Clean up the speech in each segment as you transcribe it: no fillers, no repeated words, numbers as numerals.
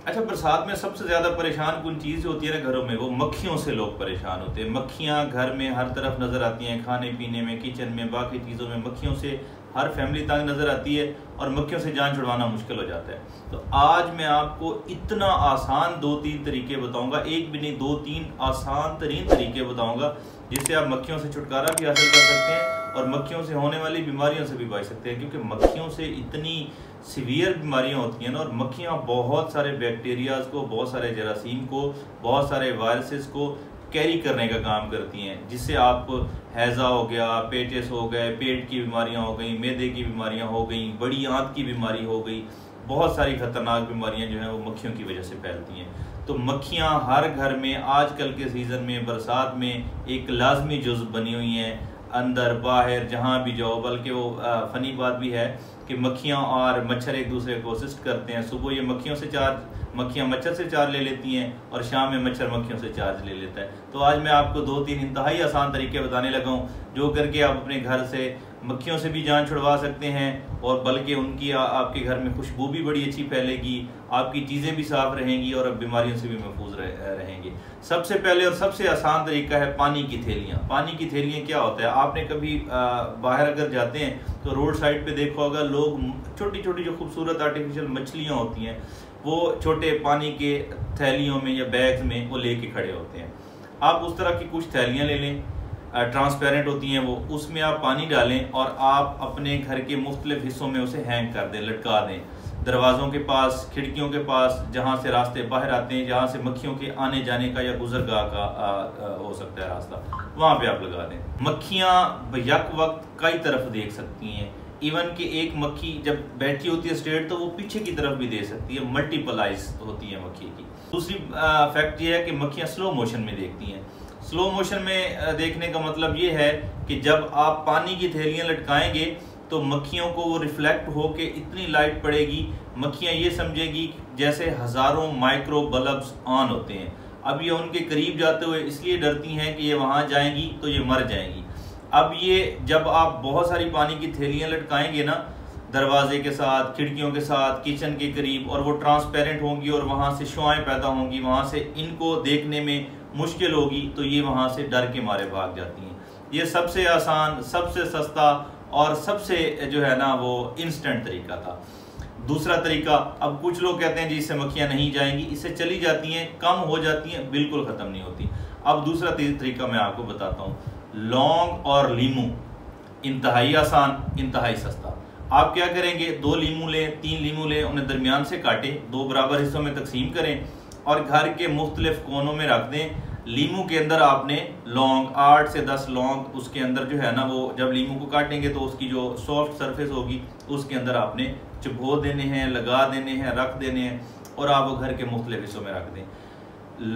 अच्छा, बरसात में सबसे ज़्यादा परेशान कौन चीज़ होती है ना घरों में, वो मक्खियों से लोग परेशान होते हैं। मक्खियाँ घर में हर तरफ नज़र आती हैं, खाने पीने में, किचन में, बाकी चीज़ों में मक्खियों से हर फैमिली तंग नज़र आती है और मक्खियों से जान छुड़वाना मुश्किल हो जाता है। तो आज मैं आपको इतना आसान 2-3 तरीके बताऊँगा, एक भी नहीं 2-3 आसान तरीन तरीके बताऊँगा जिससे आप मक्खियों से छुटकारा भी हासिल कर सकते हैं और मक्खियों से होने वाली बीमारियों से भी बच सकते हैं। क्योंकि मक्खियों से इतनी सीवियर बीमारियां होती हैं ना, और मक्खियां बहुत सारे बैक्टीरियाज को, बहुत सारे जरासीम को, बहुत सारे वायरसेस को कैरी करने का काम करती हैं, जिससे आप हैज़ा हो गया, पेचिस हो गए, पेट की बीमारियां हो गई, मैदे की बीमारियां हो गई, बड़ी आंत की बीमारी हो गई, बहुत सारी खतरनाक बीमारियां जो हैं वो मक्खियों की वजह से फैलती हैं। तो मक्खियां हर घर में आजकल के सीज़न में, बरसात में एक लाजमी जुज़ बनी हुई हैं, अंदर बाहर जहाँ भी जाओ। बल्कि वो फ़नी बात भी है कि मक्खियाँ और मच्छर एक दूसरे को असिस्ट करते हैं। सुबह ये मक्खियाँ मच्छर से चार्ज ले लेती हैं और शाम में मच्छर मक्खियों से चार्ज ले लेता है। तो आज मैं आपको 2-3 इंतहाई आसान तरीके बताने लगा हूँ जो करके आप अपने घर से मक्खियों से भी जान छुड़वा सकते हैं, और बल्कि उनकी आपके घर में खुशबू भी बड़ी अच्छी फैलेगी, आपकी चीज़ें भी साफ रहेंगी और आप बीमारियों से भी महफूज रहेंगे। सबसे पहले और सबसे आसान तरीका है पानी की थैलियाँ। पानी की थैलियाँ क्या होता है, आपने कभी बाहर अगर जाते हैं तो रोड साइड पे देखा होगा, लोग छोटी छोटी जो खूबसूरत आर्टिफिशियल मछलियाँ होती हैं वो छोटे पानी के थैलियों में या बैग्स में वो लेके खड़े होते हैं। आप उस तरह की कुछ थैलियाँ ले लें, ट्रांसपेरेंट होती हैं वो, उसमें आप पानी डालें और आप अपने घर के मुख्तलिफ हिस्सों में उसे हैंग कर दें, लटका दें। दरवाज़ों के पास, खिड़कियों के पास, जहाँ से रास्ते बाहर आते हैं, जहाँ से मक्खियों के आने जाने का या गुजरगाह का हो सकता है रास्ता, वहाँ पे आप लगा दें। मक्खियाँ यक वक्त कई तरफ देख सकती हैं। इवन कि एक मक्खी जब बैठी होती है स्ट्रेट तो वो पीछे की तरफ भी देख सकती है। मल्टीपल आइज होती है मक्खी की। दूसरी फैक्ट ये है कि मक्खियाँ स्लो मोशन में देखती हैं। स्लो मोशन में देखने का मतलब ये है कि जब आप पानी की थैलियाँ लटकाएंगे तो मक्खियों को वो रिफ्लेक्ट होके इतनी लाइट पड़ेगी, मक्खियाँ ये समझेगी जैसे हज़ारों माइक्रो बल्ब्स ऑन होते हैं। अब ये उनके करीब जाते हुए इसलिए डरती हैं कि ये वहाँ जाएंगी तो ये मर जाएंगी। अब ये जब आप बहुत सारी पानी की थैलियाँ लटकाएंगे ना, दरवाजे के साथ, खिड़कियों के साथ, किचन के करीब, और वो ट्रांसपेरेंट होंगी और वहाँ से शुआएं पैदा होंगी, वहाँ से इनको देखने में मुश्किल होगी, तो ये वहाँ से डर के मारे भाग जाती हैं। ये सबसे आसान, सबसे सस्ता और सबसे जो है ना वो इंस्टेंट तरीका था। दूसरा तरीका, अब कुछ लोग कहते हैं जी इससे मक्खियाँ नहीं जाएंगी, इससे चली जाती हैं, कम हो जाती हैं, बिल्कुल ख़त्म नहीं होती। अब दूसरा तरीका मैं आपको बताता हूँ, लौंग और लीमू। इंतहाई आसान, इंतहाई सस्ता। आप क्या करेंगे, 2 लीमू लें, 3 लीमू लें, उन्हें दरमियान से काटें, 2 बराबर हिस्सों में तकसीम करें और घर के मुख्तलिफ कोनों में रख दें। लीमू के अंदर आपने लौंग, 8 से 10 लौंग उसके अंदर जो है ना वो, जब लीमू को काटेंगे तो उसकी जो सॉफ्ट सरफेस होगी उसके अंदर आपने चुभो देने हैं, लगा देने हैं, रख देने हैं, और आप वो घर के मुख्तलिफ हिस्सों में रख दें।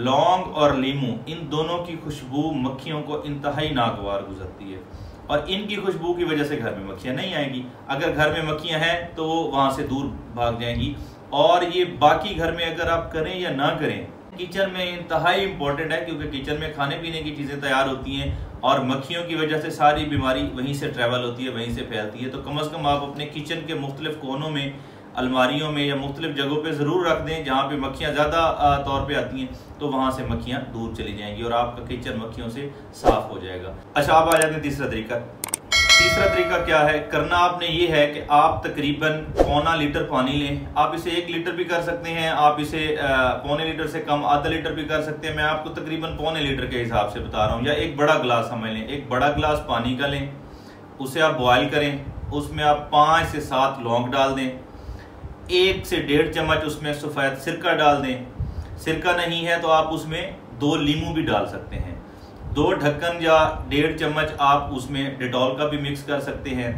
लौंग और लीमू, इन दोनों की खुशबू मक्खियों को इंतहाई नागवार गुजरती है और इनकी खुशबू की वजह से घर में मक्खियाँ नहीं आएंगी। अगर घर में मक्खियाँ हैं तो वो वहाँ से दूर भाग जाएंगी। और ये बाकी घर में अगर आप करें या ना करें, किचन में इंतहाई इंपॉर्टेंट है, क्योंकि किचन में खाने पीने की चीज़ें तैयार होती हैं और मक्खियों की वजह से सारी बीमारी वहीं से ट्रैवल होती है, वहीं से फैलती है। तो कम अज़ कम आप अपने किचन के मुख्तलिफ कोनों में, अलमारियों में या मुख्तलिफ जगहों पे ज़रूर रख दें जहाँ पे मक्खियाँ ज़्यादा तौर पे आती हैं, तो वहाँ से मक्खियाँ दूर चली जाएंगी और आपका किचन मक्खियों से साफ़ हो जाएगा। अच्छा, आप आ जाते हैं तीसरा तरीका। तीसरा तरीका क्या है, करना आपने ये है कि आप तकरीबन पौना लीटर पानी लें। आप इसे 1 लीटर भी कर सकते हैं, आप इसे पौने लीटर से कम आधा लीटर भी कर सकते हैं। मैं आपको तकरीबन पौने लीटर के हिसाब से बता रहा हूँ, या एक बड़ा गिलास समझ लें। एक बड़ा गिलास पानी का लें, उसे आप बॉयल करें, उसमें आप 5 से 7 लौंग डाल दें, 1 से 1.5 चम्मच उसमें सफ़ेद सिरका डाल दें। सिरका नहीं है तो आप उसमें 2 लीमू भी डाल सकते हैं। 2 ढक्कन या 1.5 चम्मच आप उसमें डेटॉल का भी मिक्स कर सकते हैं।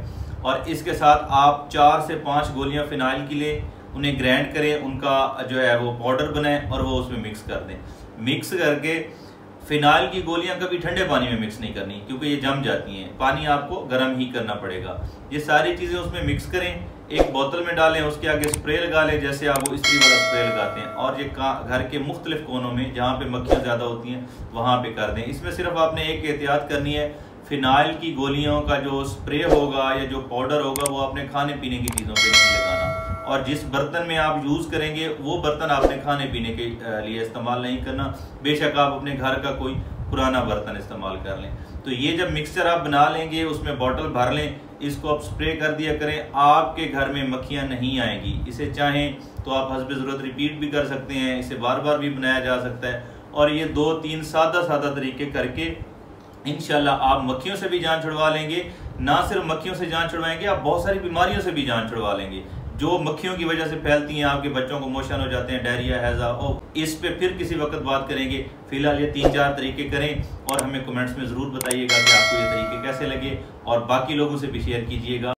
और इसके साथ आप 4 से 5 गोलियां फिनाइल की लें, उन्हें ग्राइंड करें, उनका जो है वो पाउडर बनाएं और वो उसमें मिक्स कर दें। मिक्स करके फिनाइल की गोलियां कभी ठंडे पानी में मिक्स नहीं करनी, क्योंकि ये जम जाती हैं, पानी आपको गर्म ही करना पड़ेगा। ये सारी चीज़ें उसमें मिक्स करें, एक बोतल में डालें, उसके आगे स्प्रे लगा लें जैसे आप वो इस्त्री वाला स्प्रे लगाते हैं, और ये घर के मुख्तलिफ कोनों में जहाँ पे मक्खियाँ ज़्यादा होती हैं वहाँ पे कर दें। इसमें सिर्फ आपने एक एहतियात करनी है, फिनाइल की गोलियों का जो स्प्रे होगा या जो पाउडर होगा वो अपने खाने पीने की चीज़ों पे नहीं लगाना, और जिस बर्तन में आप यूज़ करेंगे वो बर्तन आपने खाने पीने के लिए इस्तेमाल नहीं करना। बेशक आप अपने घर का कोई पुराना बर्तन इस्तेमाल कर लें। तो ये जब मिक्सचर आप बना लेंगे, उसमें बॉटल भर लें, इसको आप स्प्रे कर दिया करें, आपके घर में मक्खियाँ नहीं आएंगी। इसे चाहें तो आप हस्ब ज़रूरत रिपीट भी कर सकते हैं, इसे बार बार भी बनाया जा सकता है। और ये 2-3 सादा तरीके करके इंशाल्लाह आप मक्खियों से भी जान छुड़वा लेंगे। ना सिर्फ मक्खियों से जान छुड़वाएंगे, आप बहुत सारी बीमारियों से भी जान छुड़वा लेंगे जो मक्खियों की वजह से फैलती हैं। आपके बच्चों को मोशन हो जाते हैं, डायरिया, हैजा। और इस पे फिर किसी वक्त बात करेंगे। फिलहाल ये 3-4 तरीके करें और हमें कमेंट्स में ज़रूर बताइएगा कि आपको ये तरीके कैसे लगे, और बाकी लोगों से भी शेयर कीजिएगा।